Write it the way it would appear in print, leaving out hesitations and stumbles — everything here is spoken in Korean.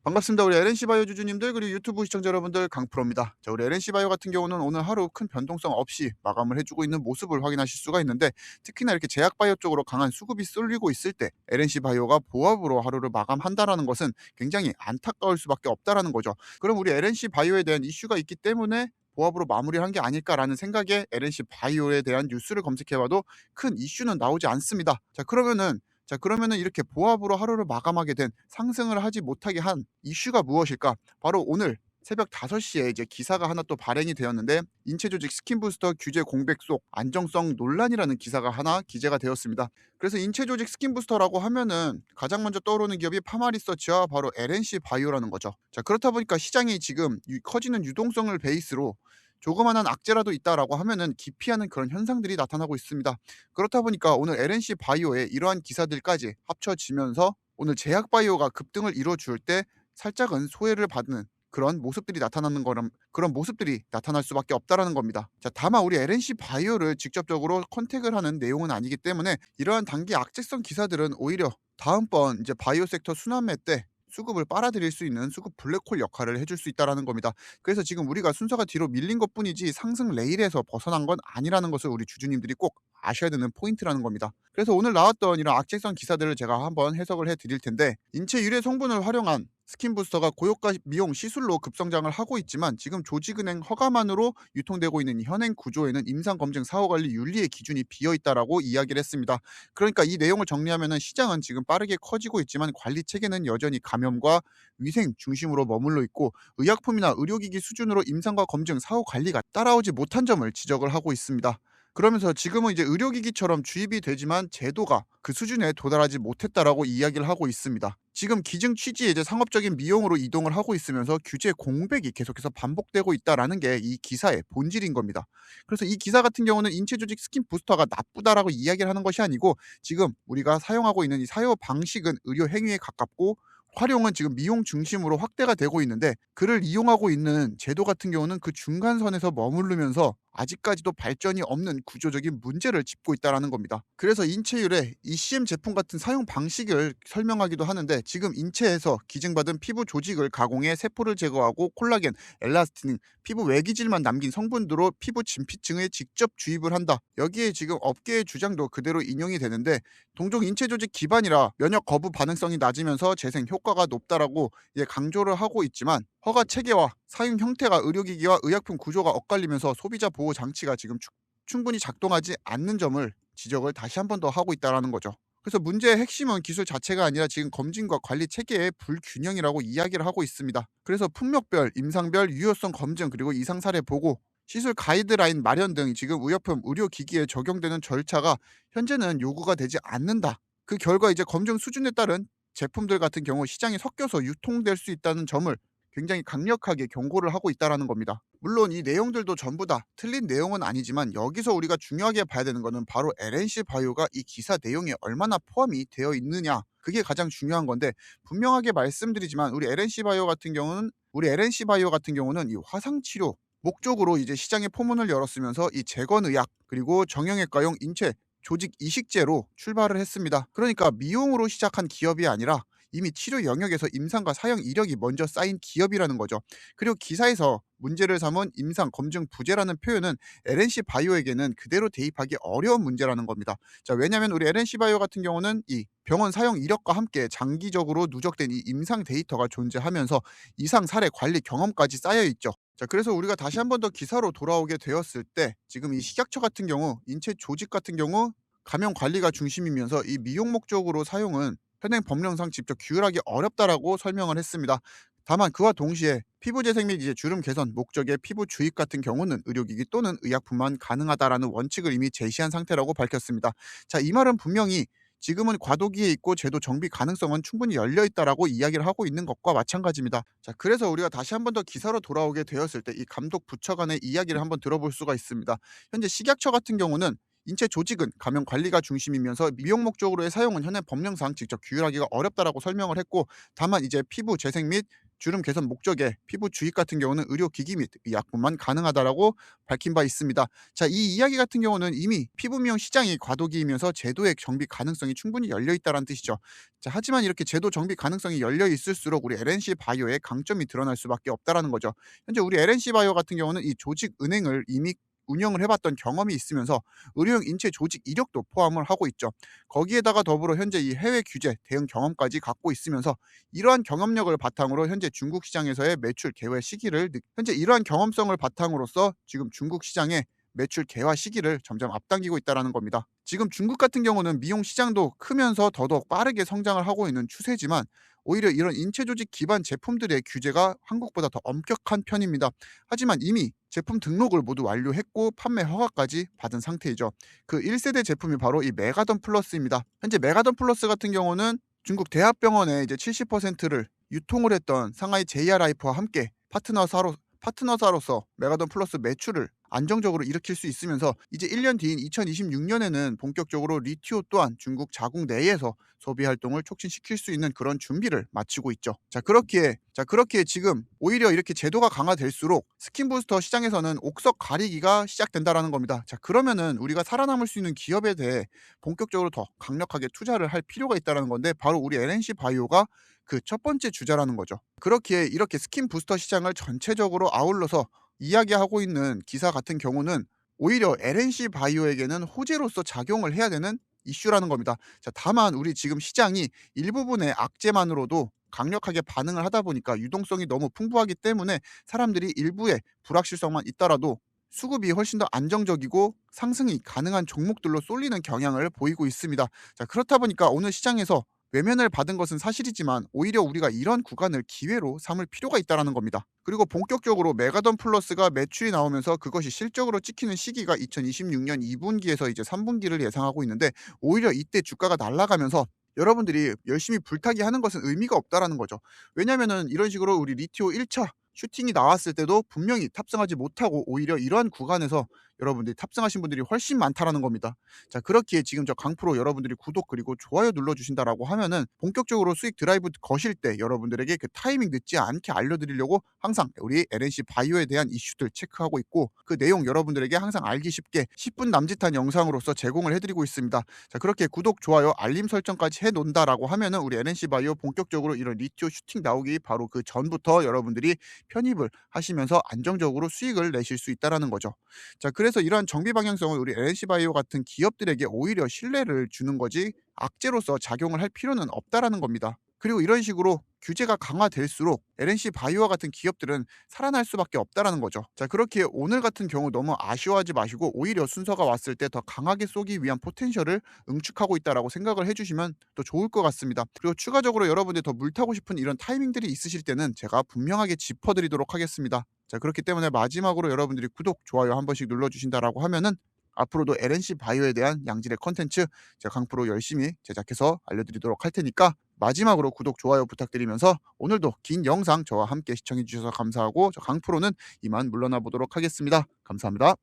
반갑습니다. 우리 LNC 바이오 주주님들 그리고 유튜브 시청자 여러분들 강프로입니다. 자, 우리 LNC 바이오 같은 경우는 오늘 하루 큰 변동성 없이 마감을 해주고 있는 모습을 확인하실 수가 있는데 특히나 이렇게 제약 바이오 쪽으로 강한 수급이 쏠리고 있을 때 LNC 바이오가 보합으로 하루를 마감한다라는 것은 굉장히 안타까울 수밖에 없다라는 거죠. 그럼 우리 LNC 바이오에 대한 이슈가 있기 때문에 보합으로 마무리를 한 게 아닐까라는 생각에 LNC 바이오에 대한 뉴스를 검색해봐도 큰 이슈는 나오지 않습니다. 자, 그러면은 이렇게 보합으로 하루를 마감하게 된 상승을 하지 못하게 한 이슈가 무엇일까? 바로 오늘 새벽 5시에 이제 기사가 하나 또 발행이 되었는데 인체 조직 스킨 부스터 규제 공백 속 안정성 논란이라는 기사가 하나 기재가 되었습니다. 그래서 인체 조직 스킨 부스터라고 하면은 가장 먼저 떠오르는 기업이 파마리서치와 바로 LNC 바이오라는 거죠. 자, 그렇다 보니까 시장이 지금 커지는 유동성을 베이스로 조그만한 악재라도 있다라고 하면은 기피하는 그런 현상들이 나타나고 있습니다. 그렇다 보니까 오늘 LNC 바이오의 이러한 기사들까지 합쳐지면서 오늘 제약 바이오가 급등을 이뤄줄 때 살짝은 소외를 받는 그런 모습들이 나타나는 거는 그런 모습들이 나타날 수밖에 없다라는 겁니다. 자, 다만 우리 LNC 바이오를 직접적으로 컨택을 하는 내용은 아니기 때문에 이러한 단기 악재성 기사들은 오히려 다음번 이제 바이오 섹터 순환매 때 수급을 빨아들일 수 있는 수급 블랙홀 역할을 해줄 수 있다라는 겁니다. 그래서 지금 우리가 순서가 뒤로 밀린 것뿐이지 상승 레일에서 벗어난 건 아니라는 것을 우리 주주님들이 꼭 아셔야 되는 포인트라는 겁니다. 그래서 오늘 나왔던 이런 악재성 기사들을 제가 한번 해석을 해드릴 텐데 인체 유래 성분을 활용한 스킨 부스터가 고효과 미용 시술로 급성장을 하고 있지만 지금 조직은행 허가만으로 유통되고 있는 이 현행 구조에는 임상검증 사후관리 윤리의 기준이 비어있다라고 이야기를 했습니다. 그러니까 이 내용을 정리하면은 시장은 지금 빠르게 커지고 있지만 관리 체계는 여전히 감염과 위생 중심으로 머물러 있고 의약품이나 의료기기 수준으로 임상과 검증 사후 관리가 따라오지 못한 점을 지적을 하고 있습니다. 그러면서 지금은 이제 의료기기처럼 주입이 되지만 제도가 그 수준에 도달하지 못했다라고 이야기를 하고 있습니다. 지금 기증 취지의 이제 상업적인 미용으로 이동을 하고 있으면서 규제 공백이 계속해서 반복되고 있다라는 게 이 기사의 본질인 겁니다. 그래서 이 기사 같은 경우는 인체 조직 스킨 부스터가 나쁘다라고 이야기를 하는 것이 아니고 지금 우리가 사용하고 있는 이 사용 방식은 의료 행위에 가깝고 활용은 지금 미용 중심으로 확대가 되고 있는데 그를 이용하고 있는 제도 같은 경우는 그 중간선에서 머무르면서 아직까지도 발전이 없는 구조적인 문제를 짚고 있다라는 겁니다. 그래서 인체율의 ECM 제품 같은 사용 방식을 설명하기도 하는데 지금 인체에서 기증받은 피부 조직을 가공해 세포를 제거하고 콜라겐, 엘라스틴 등 피부 외기질만 남긴 성분으로 피부 진피층에 직접 주입을 한다. 여기에 지금 업계의 주장도 그대로 인용이 되는데 동종 인체 조직 기반이라 면역 거부 반응성이 낮으면서 재생 효과가 높다라고 강조를 하고 있지만 허가 체계와 사용 형태가 의료기기와 의약품 구조가 엇갈리면서 소비자 보호 장치가 지금 충분히 작동하지 않는 점을 지적을 다시 한 번 더 하고 있다라는 거죠. 그래서 문제의 핵심은 기술 자체가 아니라 지금 검진과 관리 체계의 불균형이라고 이야기를 하고 있습니다. 그래서 품목별, 임상별 유효성 검증 그리고 이상 사례 보고 시술 가이드라인 마련 등 지금 의약품 의료기기에 적용되는 절차가 현재는 요구가 되지 않는다. 그 결과 이제 검증 수준에 따른 제품들 같은 경우 시장에 섞여서 유통될 수 있다는 점을 굉장히 강력하게 경고를 하고 있다라는 겁니다. 물론 이 내용들도 전부 다 틀린 내용은 아니지만 여기서 우리가 중요하게 봐야 되는 거는 바로 LNC 바이오가 이 기사 내용에 얼마나 포함이 되어 있느냐 그게 가장 중요한 건데 분명하게 말씀드리지만 우리 LNC 바이오 같은 경우는 이 화상 치료 목적으로 이제 시장에 포문을 열었으면서 이 재건의학 그리고 정형외과용 인체 조직 이식제로 출발을 했습니다. 그러니까 미용으로 시작한 기업이 아니라 이미 치료 영역에서 임상과 사용 이력이 먼저 쌓인 기업이라는 거죠. 그리고 기사에서 문제를 삼은 임상 검증 부재라는 표현은 LNC 바이오에게는 그대로 대입하기 어려운 문제라는 겁니다. 자, 왜냐하면 우리 LNC 바이오 같은 경우는 이 병원 사용 이력과 함께 장기적으로 누적된 이 임상 데이터가 존재하면서 이상 사례 관리 경험까지 쌓여 있죠. 자, 그래서 우리가 다시 한 번 더 기사로 돌아오게 되었을 때 지금 이 식약처 같은 경우 인체 조직 같은 경우 감염 관리가 중심이면서 이 미용 목적으로 사용은 현행 법령상 직접 규율하기 어렵다라고 설명을 했습니다. 다만 그와 동시에 피부 재생 및 이제 주름 개선 목적의 피부 주입 같은 경우는 의료기기 또는 의약품만 가능하다라는 원칙을 이미 제시한 상태라고 밝혔습니다. 자, 이 말은 분명히 지금은 과도기에 있고 제도 정비 가능성은 충분히 열려 있다라고 이야기를 하고 있는 것과 마찬가지입니다. 자, 그래서 우리가 다시 한 번 더 기사로 돌아오게 되었을 때 이 감독 부처 간의 이야기를 한번 들어볼 수가 있습니다. 현재 식약처 같은 경우는 인체 조직은 감염 관리가 중심이면서 미용 목적으로의 사용은 현행 법령상 직접 규율하기가 어렵다라고 설명을 했고 다만 이제 피부 재생 및 주름 개선 목적의 피부 주입 같은 경우는 의료기기 및 의약품만 가능하다라고 밝힌 바 있습니다. 자, 이 이야기 같은 경우는 이미 피부 미용 시장이 과도기이면서 제도의 정비 가능성이 충분히 열려 있다는 뜻이죠. 자, 하지만 이렇게 제도 정비 가능성이 열려 있을수록 우리 LNC 바이오의 강점이 드러날 수밖에 없다라는 거죠. 현재 우리 LNC 바이오 같은 경우는 이 조직 은행을 이미 운영을 해봤던 경험이 있으면서 의료용 인체 조직 이력도 포함을 하고 있죠. 거기에다가 더불어 현재 이 해외 규제 대응 경험까지 갖고 있으면서 이러한 경험력을 바탕으로 현재 중국 시장에서의 매출 개화 시기를 현재 이러한 경험성을 바탕으로서 지금 중국 시장의 매출 개화 시기를 점점 앞당기고 있다는 겁니다. 지금 중국 같은 경우는 미용 시장도 크면서 더더욱 빠르게 성장을 하고 있는 추세지만 오히려 이런 인체 조직 기반 제품들의 규제가 한국보다 더 엄격한 편입니다. 하지만 이미 제품 등록을 모두 완료했고 판매 허가까지 받은 상태이죠. 그 1세대 제품이 바로 이 메가던 플러스입니다. 현재 메가던 플러스 같은 경우는 중국 대합병원에 이제 70%를 유통을 했던 상하이 JR라이프와 함께 파트너사로서 메가던 플러스 매출을 안정적으로 일으킬 수 있으면서 이제 1년 뒤인 2026년에는 본격적으로 리티오 또한 중국 자국 내에서 소비 활동을 촉진시킬 수 있는 그런 준비를 마치고 있죠. 자 그렇기에 지금 오히려 이렇게 제도가 강화될수록 스킨 부스터 시장에서는 옥석 가리기가 시작된다라는 겁니다. 자, 그러면은 우리가 살아남을 수 있는 기업에 대해 본격적으로 더 강력하게 투자를 할 필요가 있다라는 건데 바로 우리 LNC 바이오가 그 첫 번째 주자라는 거죠. 그렇기에 이렇게 스킨 부스터 시장을 전체적으로 아울러서 이야기하고 있는 기사 같은 경우는 오히려 LNC 바이오에게는 호재로서 작용을 해야 되는 이슈라는 겁니다. 자, 다만 우리 지금 시장이 일부분의 악재만으로도 강력하게 반응을 하다 보니까 유동성이 너무 풍부하기 때문에 사람들이 일부의 불확실성만 있더라도 수급이 훨씬 더 안정적이고 상승이 가능한 종목들로 쏠리는 경향을 보이고 있습니다. 자, 그렇다 보니까 오늘 시장에서 외면을 받은 것은 사실이지만 오히려 우리가 이런 구간을 기회로 삼을 필요가 있다는 겁니다. 그리고 본격적으로 메가던 플러스가 매출이 나오면서 그것이 실적으로 찍히는 시기가 2026년 2분기에서 이제 3분기를 예상하고 있는데 오히려 이때 주가가 날아가면서 여러분들이 열심히 불타기 하는 것은 의미가 없다라는 거죠. 왜냐면은 이런 식으로 우리 리티오 1차 슈팅이 나왔을 때도 분명히 탑승하지 못하고 오히려 이러한 구간에서 여러분들이 탑승하신 분들이 훨씬 많다라는 겁니다. 자, 그렇기에 지금 저 강프로 여러분들이 구독 그리고 좋아요 눌러주신다라고 하면은 본격적으로 수익 드라이브 거실 때 여러분들에게 그 타이밍 늦지 않게 알려드리려고 항상 우리 LNC 바이오에 대한 이슈들 체크하고 있고 그 내용 여러분들에게 항상 알기 쉽게 10분 남짓한 영상으로서 제공을 해드리고 있습니다. 자, 그렇게 구독, 좋아요, 알림 설정까지 해놓는다라고 하면은 우리 LNC 바이오 본격적으로 이런 리티오 슈팅 나오기 바로 그 전부터 여러분들이 편입을 하시면서 안정적으로 수익을 내실 수 있다라는 거죠. 자, 그래서 이러한 정비 방향성을 우리 LNC 바이오 같은 기업들에게 오히려 신뢰를 주는 거지 악재로서 작용을 할 필요는 없다라는 겁니다. 그리고 이런 식으로 규제가 강화될수록 LNC 바이오와 같은 기업들은 살아날 수밖에 없다라는 거죠. 자, 그렇게 오늘 같은 경우 너무 아쉬워하지 마시고 오히려 순서가 왔을 때 더 강하게 쏘기 위한 포텐셜을 응축하고 있다라고 생각을 해주시면 또 좋을 것 같습니다. 그리고 추가적으로 여러분들이 더 물타고 싶은 이런 타이밍들이 있으실 때는 제가 분명하게 짚어드리도록 하겠습니다. 자, 그렇기 때문에 마지막으로 여러분들이 구독, 좋아요 한 번씩 눌러주신다라고 하면은 앞으로도 LNC 바이오에 대한 양질의 컨텐츠 제가 강프로 열심히 제작해서 알려드리도록 할 테니까 마지막으로 구독, 좋아요 부탁드리면서 오늘도 긴 영상 저와 함께 시청해 주셔서 감사하고 저 강프로는 이만 물러나 보도록 하겠습니다. 감사합니다.